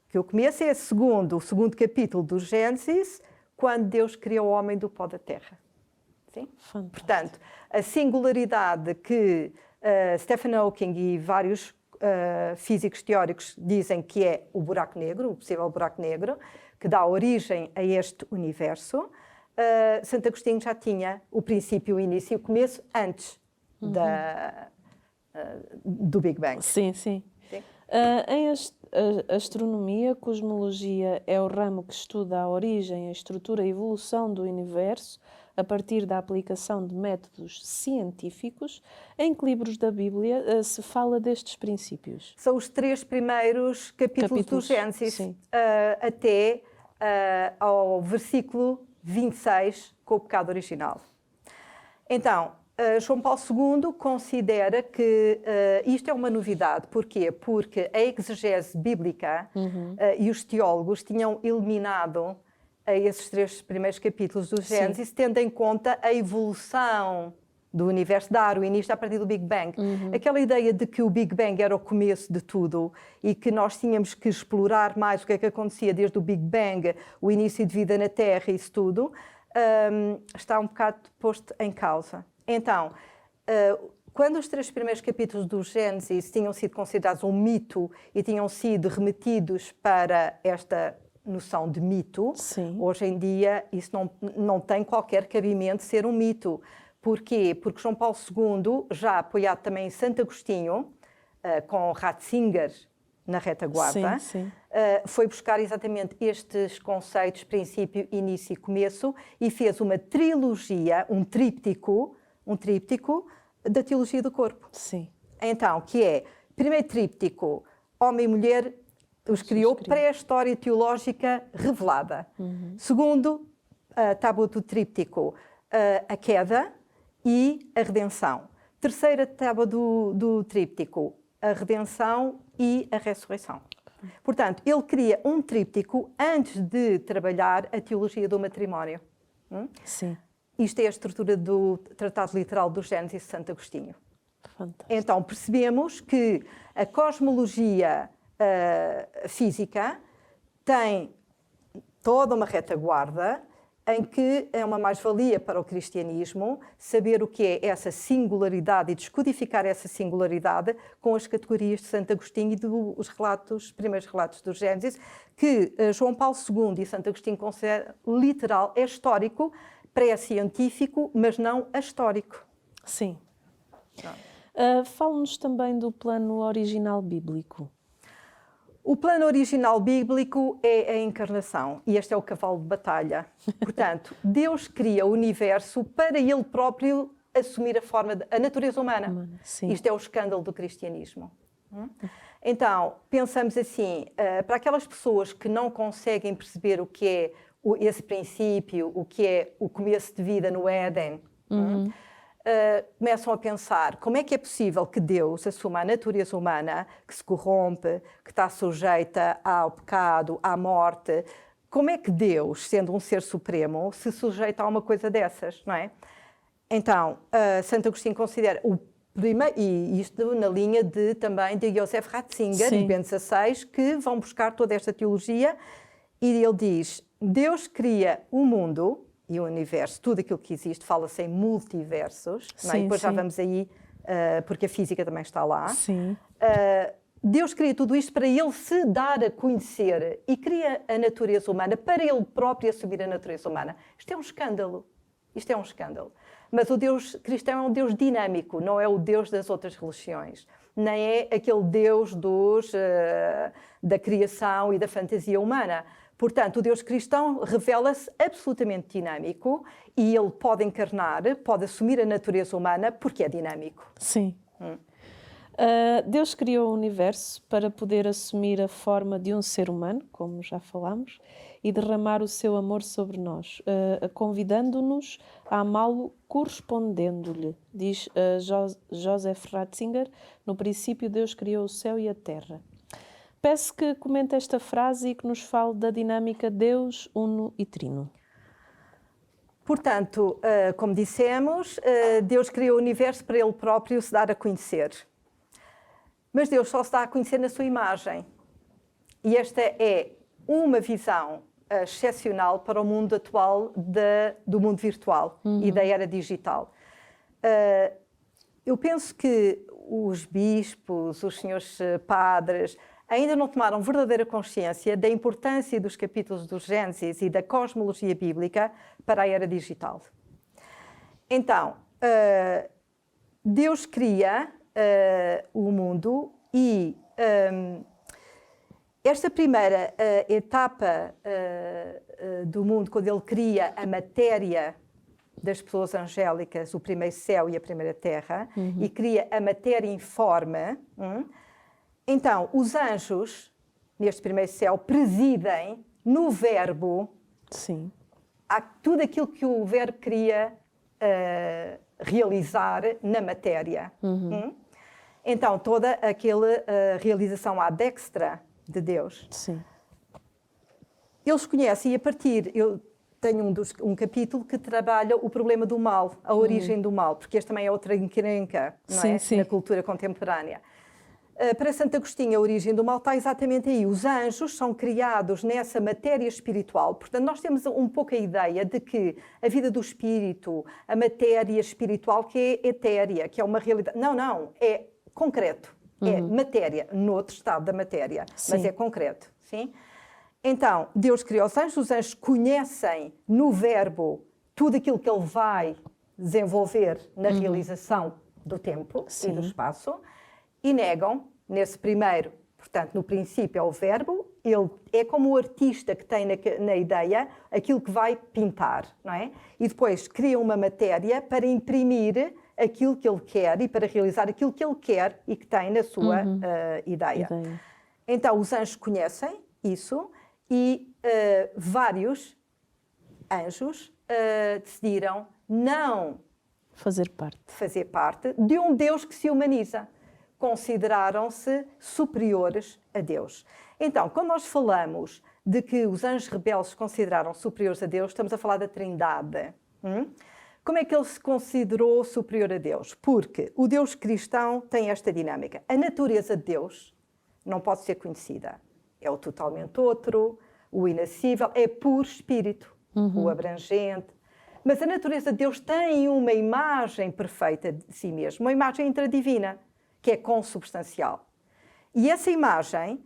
B: Que o começo é o segundo capítulo do Gênesis, quando Deus criou o homem do pó da terra. Sim? Portanto, a singularidade que Stephen Hawking e vários físicos teóricos dizem que é o buraco negro, o possível buraco negro, que dá origem a este universo, Santo Agostinho já tinha o princípio, o início e o começo antes do Big Bang.
A: Sim. Em astronomia, cosmologia é o ramo que estuda a origem, a estrutura e a evolução do universo a partir da aplicação de métodos científicos. Em que livros da Bíblia se fala destes princípios?
B: São os 3 primeiros capítulos do Gênesis, até ao versículo 26, com o pecado original. Então, João Paulo II considera que isto é uma novidade. Porquê? Porque a exegese bíblica e os teólogos tinham eliminado esses 3 primeiros capítulos do Gênesis, tendo em conta a evolução do universo, o início a partir do Big Bang. Aquela ideia de que o Big Bang era o começo de tudo e que nós tínhamos que explorar mais o que é que acontecia desde o Big Bang, o início de vida na Terra, isso tudo, está um bocado posto em causa. Então, quando os 3 primeiros capítulos do Gênesis tinham sido considerados um mito e tinham sido remetidos para esta noção de mito,
A: Sim.
B: hoje em dia isso não tem qualquer cabimento ser um mito. Porquê? Porque João Paulo II, já apoiado também em Santo Agostinho, com Ratzinger na retaguarda,
A: Sim.
B: Foi buscar exatamente estes conceitos, princípio, início e começo, e fez uma trilogia, um tríptico da teologia do corpo.
A: Sim.
B: Então, que é, primeiro tríptico, homem e mulher, os criou pré-história teológica revelada. Segundo, tábua do tríptico, a queda e a redenção. Terceira tábua do tríptico, a redenção e a ressurreição. Portanto, ele cria um tríptico antes de trabalhar a teologia do matrimónio.
A: Sim.
B: Isto é a estrutura do Tratado Literal do Gênesis de Santo Agostinho.
A: Fantástico.
B: Então, percebemos que a cosmologia física tem toda uma retaguarda em que é uma mais-valia para o cristianismo saber o que é essa singularidade e descodificar essa singularidade com as categorias de Santo Agostinho e dos primeiros relatos do Gênesis, que João Paulo II e Santo Agostinho consideram literal, é histórico, pré-científico, mas não histórico.
A: Sim. Fale-nos também do plano original bíblico.
B: O plano original bíblico é a encarnação, e este é o cavalo de batalha. Portanto, Deus cria o universo para Ele próprio assumir a natureza humana.
A: Sim.
B: Isto é o escândalo do cristianismo. Então, pensamos assim, para aquelas pessoas que não conseguem perceber o que é esse princípio, o que é o começo de vida no Éden, começam a pensar como é que é possível que Deus assuma a natureza humana, que se corrompe, que está sujeita ao pecado, à morte. Como é que Deus, sendo um ser supremo, se sujeita a uma coisa dessas, não é? Então, Santo Agostinho considera o primeiro, e isto na linha também de Joseph Ratzinger e Bento XVI, que vão buscar toda esta teologia, e ele diz, Deus cria o mundo e o universo, tudo aquilo que existe, fala-se em multiversos, não é? E depois já vamos aí, porque a física também está lá.
A: Sim.
B: Deus cria tudo isto para Ele se dar a conhecer e cria a natureza humana para Ele próprio assumir a natureza humana. Isto é um escândalo. Isto é um escândalo. Mas o Deus cristão é um Deus dinâmico, não é o Deus das outras religiões. Nem é aquele Deus da criação e da fantasia humana. Portanto, o Deus cristão revela-se absolutamente dinâmico e ele pode encarnar, pode assumir a natureza humana porque é dinâmico.
A: Sim. Deus criou o universo para poder assumir a forma de um ser humano, como já falámos, e derramar o seu amor sobre nós, convidando-nos a amá-lo correspondendo-lhe. Diz Joseph Ratzinger, no princípio Deus criou o céu e a terra. Peço que comente esta frase e que nos fale da dinâmica Deus, Uno e Trino.
B: Portanto, como dissemos, Deus criou o universo para Ele próprio se dar a conhecer. Mas Deus só se dá a conhecer na sua imagem. E esta é uma visão excepcional para o mundo atual do mundo virtual e da era digital. Eu penso que os bispos, os senhores padres, ainda não tomaram verdadeira consciência da importância dos capítulos do Gênesis e da cosmologia bíblica para a era digital. Então, Deus cria o mundo e esta primeira etapa do mundo, quando ele cria a matéria das pessoas angélicas, o primeiro céu e a primeira terra, e cria a matéria informe, então os anjos, neste primeiro céu, presidem no verbo.
A: Sim.
B: Tudo aquilo que o verbo queria realizar na matéria. Então, toda aquela realização à dextra de Deus.
A: Sim.
B: Eles conhecem, e a partir... Eu tenho um capítulo que trabalha o problema do mal, a origem do mal, porque este também é outra encrenca, não é?
A: Sim.
B: Na cultura contemporânea. Para Santo Agostinho, a origem do mal está exatamente aí. Os anjos são criados nessa matéria espiritual. Portanto, nós temos um pouco a ideia de que a vida do espírito, a matéria espiritual que é etérea, que é uma realidade. Não, é concreto. É matéria, noutro estado da matéria,
A: Sim.
B: mas é concreto. Sim? Então, Deus criou os anjos conhecem no verbo tudo aquilo que ele vai desenvolver na realização do tempo
A: Sim.
B: e do espaço, e negam nesse primeiro, portanto, no princípio é o verbo, ele é como o artista que tem na ideia aquilo que vai pintar, não é? E depois cria uma matéria para imprimir aquilo que ele quer e para realizar aquilo que ele quer e que tem na sua ideia. Então, os anjos conhecem isso e vários anjos decidiram não
A: fazer
B: parte de um Deus que se humaniza. Consideraram-se superiores a Deus. Então, quando nós falamos de que os anjos rebeldes se consideraram superiores a Deus, estamos a falar da Trindade. Como é que ele se considerou superior a Deus? Porque o Deus cristão tem esta dinâmica. A natureza de Deus não pode ser conhecida. É o totalmente outro, o inacessível, é puro espírito, o abrangente. Mas a natureza de Deus tem uma imagem perfeita de si mesmo, uma imagem intradivina, que é consubstancial. E essa imagem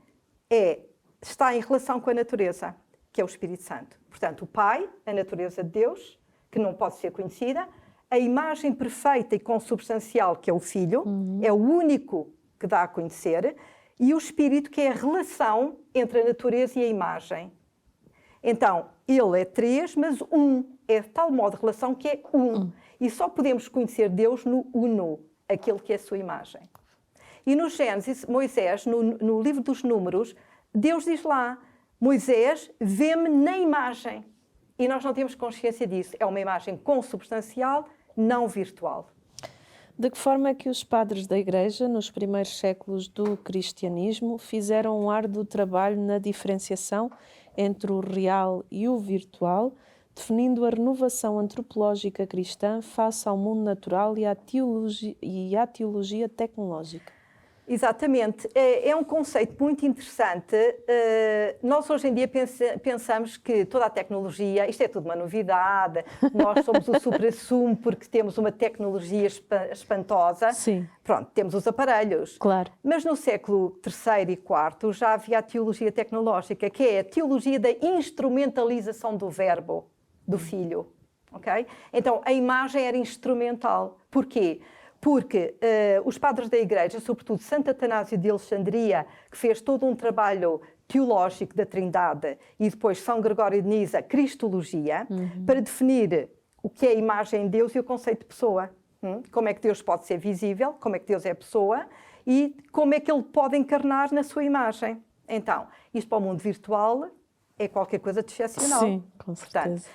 B: está em relação com a natureza, que é o Espírito Santo. Portanto, o Pai, a natureza de Deus, que não pode ser conhecida, a imagem perfeita e consubstancial, que é o Filho, é o único que dá a conhecer, e o Espírito, que é a relação entre a natureza e a imagem. Então, ele é três, mas é de tal modo de relação que é E só podemos conhecer Deus no uno, aquele que é a sua imagem. E no Gênesis, Moisés, no livro dos Números, Deus diz lá, Moisés, vê-me na imagem. E nós não temos consciência disso. É uma imagem consubstancial, não virtual.
A: De que forma é que os padres da Igreja, nos primeiros séculos do cristianismo, fizeram um árduo trabalho na diferenciação entre o real e o virtual, definindo a renovação antropológica cristã face ao mundo natural e à teologia tecnológica?
B: Exatamente. É um conceito muito interessante. Nós hoje em dia pensamos que toda a tecnologia, isto é tudo uma novidade, nós somos o supra-sumo porque temos uma tecnologia espantosa.
A: Sim.
B: Pronto, temos os aparelhos.
A: Claro.
B: Mas no século III e IV já havia a teologia tecnológica, que é a teologia da instrumentalização do verbo, do Filho. Okay? Então, a imagem era instrumental. Porquê? Porque os padres da Igreja, sobretudo Santo Atanásio de Alexandria, que fez todo um trabalho teológico da Trindade, e depois São Gregório de Nisa, Cristologia, para definir o que é a imagem de Deus e o conceito de pessoa. Como é que Deus pode ser visível, como é que Deus é pessoa e como é que Ele pode encarnar na sua imagem. Então, isto para o mundo virtual é qualquer coisa de excepcional.
A: Sim, com certeza.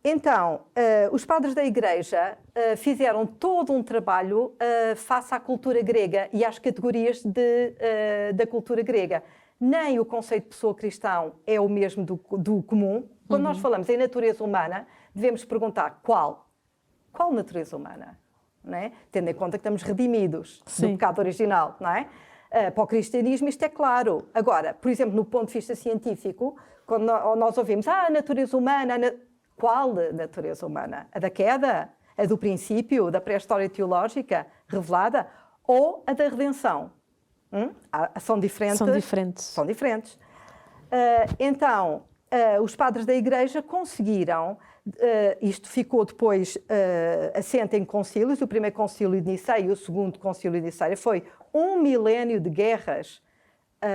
B: Então, os padres da Igreja fizeram todo um trabalho face à cultura grega e às categorias da cultura grega. Nem o conceito de pessoa cristão é o mesmo do comum. Quando nós falamos em natureza humana, devemos perguntar qual natureza humana? Não é? Tendo em conta que estamos redimidos do pecado original, não é? Para o cristianismo isto é claro. Agora, por exemplo, no ponto de vista científico, quando nós ouvimos a natureza humana, qual natureza humana? A da queda? A do princípio, da pré-história teológica revelada? Ou a da redenção? São diferentes? São diferentes. Então, os padres da Igreja conseguiram, isto ficou depois assente em concílios, o primeiro concílio de Niceia e o segundo concílio de Niceia foi 1 milénio de guerras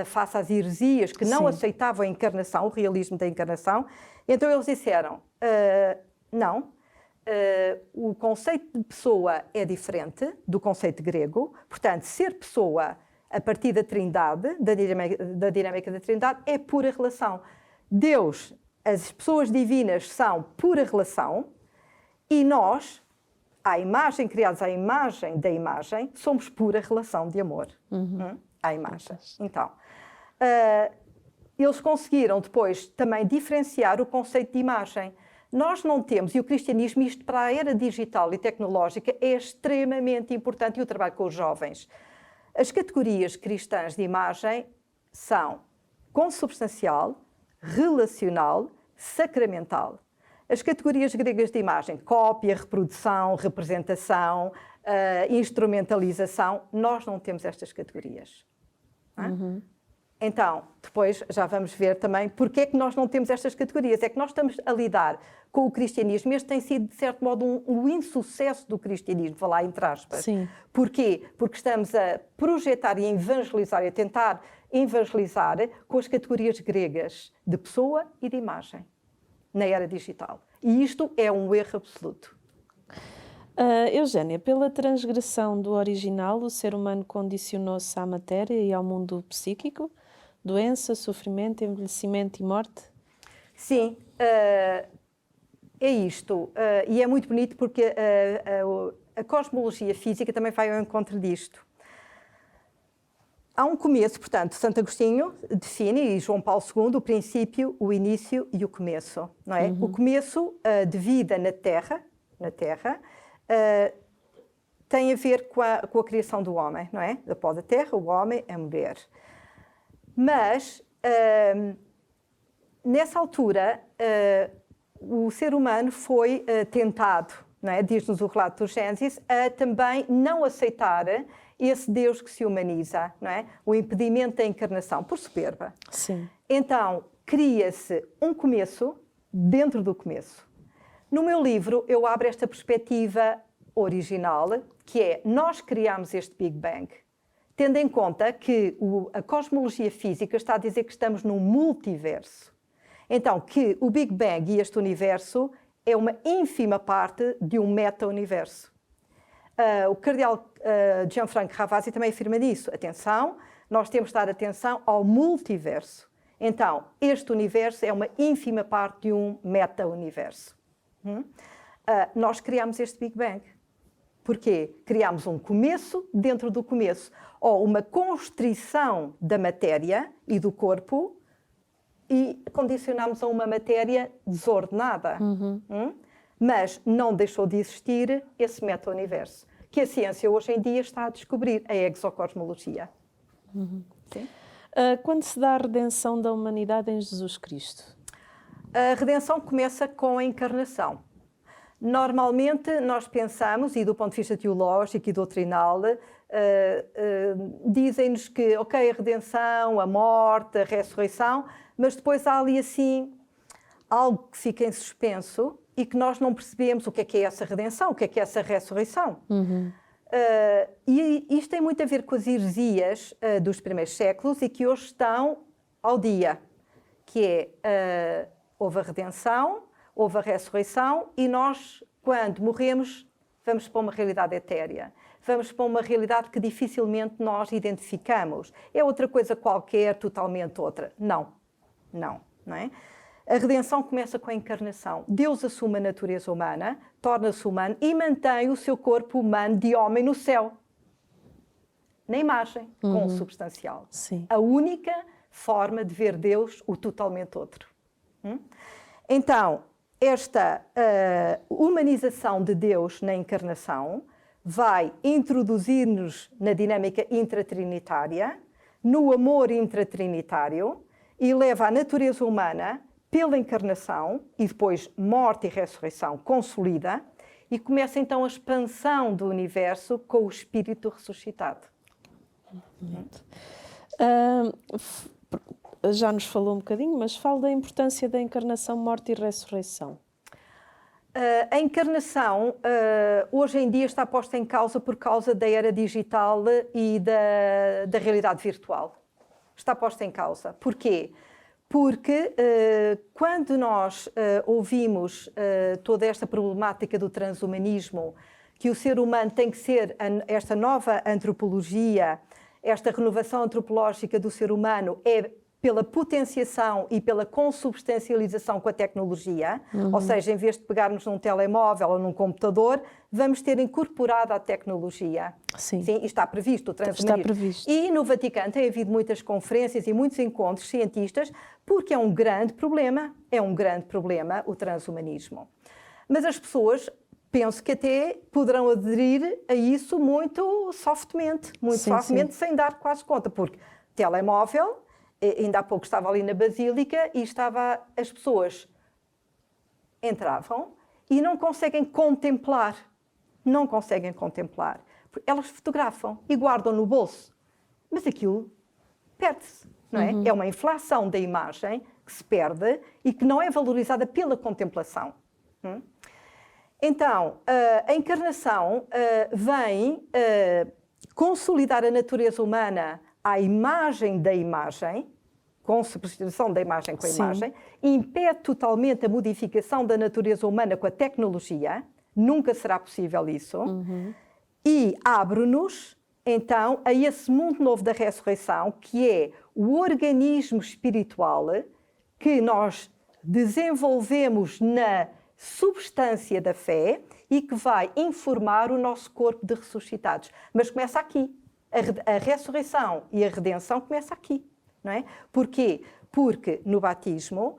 B: face às heresias que não aceitavam a encarnação, o realismo da encarnação. Então eles disseram, o conceito de pessoa é diferente do conceito grego, portanto, ser pessoa a partir da Trindade, da dinâmica da Trindade, é pura relação. Deus, as pessoas divinas são pura relação e nós, criados à imagem da imagem, somos pura relação de amor à imagem. Então, eles conseguiram depois também diferenciar o conceito de imagem. Nós não temos, e o cristianismo, isto para a era digital e tecnológica, é extremamente importante, e o trabalho com os jovens. As categorias cristãs de imagem são consubstancial, relacional, sacramental. As categorias gregas de imagem, cópia, reprodução, representação, instrumentalização, nós não temos estas categorias. Não é? Então, depois já vamos ver também porque é que nós não temos estas categorias. É que nós estamos a lidar com o cristianismo. Este tem sido, de certo modo, um insucesso do cristianismo, vou lá entre aspas.
A: Sim.
B: Porquê? Porque estamos a projetar e a evangelizar, e a tentar evangelizar com as categorias gregas de pessoa e de imagem na era digital. E isto é um erro absoluto.
A: Eugénia, pela transgressão do original, o ser humano condicionou-se à matéria e ao mundo psíquico? Doença, sofrimento, envelhecimento e morte?
B: Sim, é isto. E é muito bonito porque a cosmologia física também vai ao encontro disto. Há um começo, portanto, Santo Agostinho define, e João Paulo II, o princípio, o início e o começo. Não é? O começo de vida na Terra, tem a ver com a criação do homem, não é? Após a Terra, o homem, a mulher. Mas, nessa altura, o ser humano foi tentado, não é? Diz-nos o relato do Gênesis, a também não aceitar esse Deus que se humaniza, não é? O impedimento da encarnação, por soberba.
A: Sim.
B: Então, cria-se um começo dentro do começo. No meu livro, eu abro esta perspectiva original, que é, nós criamos este Big Bang, tendo em conta que a cosmologia física está a dizer que estamos num multiverso. Então, que o Big Bang e este universo é uma ínfima parte de um meta-universo. O cardeal Gianfranco Ravasi também afirma isso. Atenção, nós temos de dar atenção ao multiverso. Então, este universo é uma ínfima parte de um meta-universo. Nós criamos este Big Bang. Porquê? Criamos um começo dentro do começo, ou uma constrição da matéria e do corpo, e condicionamos a uma matéria desordenada. Mas não deixou de existir esse meta-universo, que a ciência hoje em dia está a descobrir, a exocosmologia. Sim?
A: Quando se dá a redenção da humanidade em Jesus Cristo?
B: A redenção começa com a encarnação. Normalmente nós pensamos, e do ponto de vista teológico e doutrinal, dizem-nos que, ok, a redenção, a morte, a ressurreição, mas depois há ali assim algo que fica em suspenso e que nós não percebemos o que é essa redenção, o que é essa ressurreição. E isto tem muito a ver com as heresias dos primeiros séculos e que hoje estão ao dia, que é, houve a redenção, houve a ressurreição e nós, quando morremos, vamos para uma realidade etérea. Vamos para uma realidade que dificilmente nós identificamos. É outra coisa qualquer, totalmente outra. Não é? A redenção começa com a encarnação. Deus assume a natureza humana, torna-se humano e mantém o seu corpo humano de homem no céu. Na imagem consubstancial.
A: Sim.
B: A única forma de ver Deus, o totalmente outro. Então, esta humanização de Deus na encarnação vai introduzir-nos na dinâmica intratrinitária, no amor intratrinitário, e leva a natureza humana, pela encarnação, e depois morte e ressurreição, consolida, e começa então a expansão do universo com o Espírito ressuscitado.
A: Já nos falou um bocadinho, mas fala da importância da encarnação, morte e ressurreição.
B: A encarnação, hoje em dia, está posta em causa por causa da era digital e da realidade virtual. Está posta em causa. Porquê? Porque quando nós ouvimos toda esta problemática do transhumanismo, que o ser humano tem que ser esta nova antropologia, esta renovação antropológica do ser humano é pela potenciação e pela consubstancialização com a tecnologia, ou seja, em vez de pegarmos num telemóvel ou num computador, vamos ter incorporado a tecnologia.
A: Sim.
B: Sim, e está previsto o transhumanismo.
A: Está previsto.
B: E no Vaticano tem havido muitas conferências e muitos encontros cientistas, porque é um grande problema o transhumanismo. Mas as pessoas penso que até poderão aderir a isso muito softmente, sem dar quase conta, porque telemóvel, ainda há pouco estava ali na Basílica e as pessoas entravam e não conseguem contemplar, elas fotografam e guardam no bolso, mas aquilo perde-se, não é? É uma inflação da imagem que se perde e que não é valorizada pela contemplação. Então, a encarnação vem consolidar a natureza humana à imagem da imagem, com substituição da imagem com a imagem, impede totalmente a modificação da natureza humana com a tecnologia, nunca será possível isso, e abre-nos, então, a esse mundo novo da ressurreição, que é o organismo espiritual que nós desenvolvemos na substância da fé e que vai informar o nosso corpo de ressuscitados. Mas começa aqui. A ressurreição e a redenção começa aqui, não é? Porquê? Porque no batismo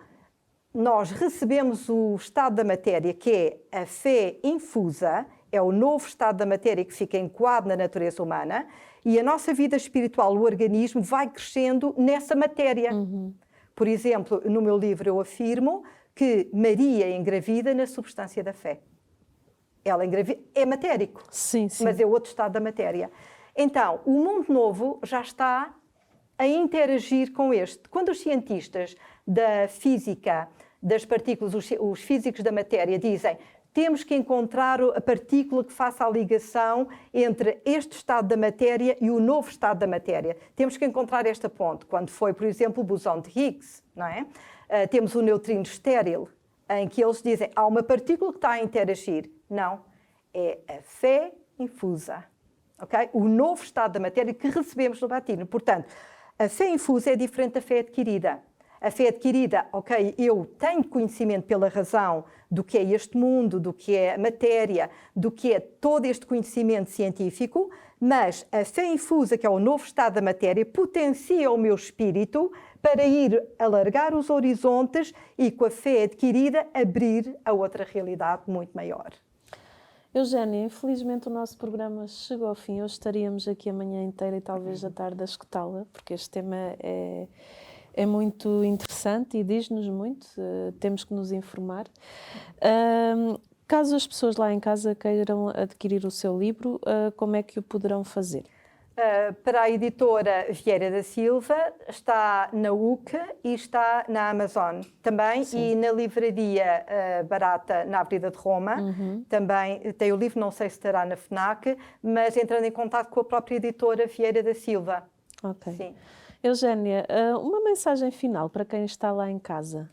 B: nós recebemos o estado da matéria, que é a fé infusa, é o novo estado da matéria que fica enquadrado na natureza humana, e a nossa vida espiritual, o organismo, vai crescendo nessa matéria. Por exemplo, no meu livro eu afirmo que Maria engravida na substância da fé. Ela engravida, é matérico, mas é outro estado da matéria. Então, o mundo novo já está a interagir com este. Quando os cientistas da física das partículas, os físicos da matéria, dizem temos que encontrar a partícula que faça a ligação entre este estado da matéria e o novo estado da matéria. Temos que encontrar esta ponte. Quando foi, por exemplo, o bosão de Higgs, não é? Temos o neutrino estéril, em que eles dizem há uma partícula que está a interagir. Não, é a fé infusa. Okay? O novo estado da matéria que recebemos no batismo. Portanto, a fé infusa é diferente da fé adquirida. A fé adquirida, ok, eu tenho conhecimento pela razão do que é este mundo, do que é a matéria, do que é todo este conhecimento científico, mas a fé infusa, que é o novo estado da matéria, potencia o meu espírito para ir alargar os horizontes e, com a fé adquirida, abrir a outra realidade muito maior.
A: Eugénia, infelizmente o nosso programa chegou ao fim. Hoje estaríamos aqui a manhã inteira e talvez à tarde a escutá-la, porque este tema é muito interessante e diz-nos muito, temos que nos informar. Caso as pessoas lá em casa queiram adquirir o seu livro, como é que o poderão fazer?
B: Para a editora Vieira da Silva, está na UCA e está na Amazon também. Sim. E na livraria barata na Avenida de Roma. Também tem o livro, não sei se estará na FNAC, mas entrando em contato com a própria editora Vieira da Silva.
A: Ok.
B: Sim.
A: Eugénia, uma mensagem final para quem está lá em casa?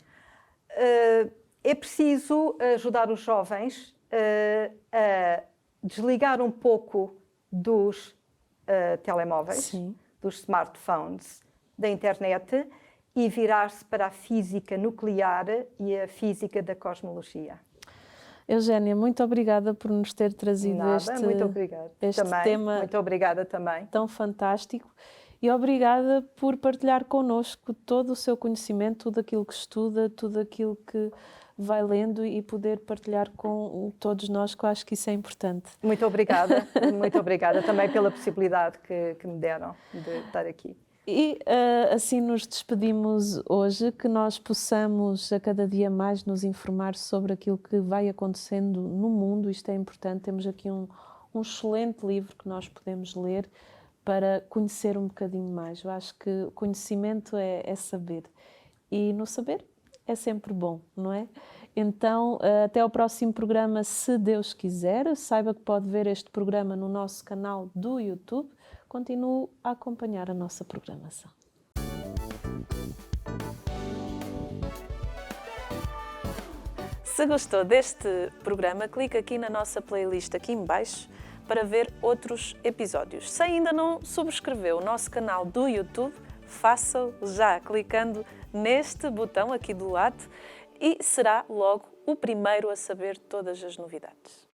B: É preciso ajudar os jovens a desligar um pouco dos telemóveis, sim, dos smartphones, da internet e virar-se para a física nuclear e a física da cosmologia.
A: Eugénia, muito obrigada por nos ter trazido este tema.
B: Muito obrigada também.
A: Tão fantástico. E obrigada por partilhar connosco todo o seu conhecimento, tudo aquilo que estuda, tudo aquilo que vai lendo e poder partilhar com todos nós, que eu acho que isso é importante.
B: Muito obrigada também pela possibilidade que me deram de estar aqui.
A: E assim nos despedimos hoje, que nós possamos a cada dia mais nos informar sobre aquilo que vai acontecendo no mundo. Isto é importante, temos aqui um excelente livro que nós podemos ler para conhecer um bocadinho mais. Eu acho que o conhecimento é saber. E no saber é sempre bom, não é? Então, até ao próximo programa, se Deus quiser. Saiba que pode ver este programa no nosso canal do YouTube. Continue a acompanhar a nossa programação. Se gostou deste programa, clique aqui na nossa playlist aqui em baixo para ver outros episódios. Se ainda não subscreveu o nosso canal do YouTube, faça-o já clicando neste botão aqui do lado e será logo o primeiro a saber todas as novidades.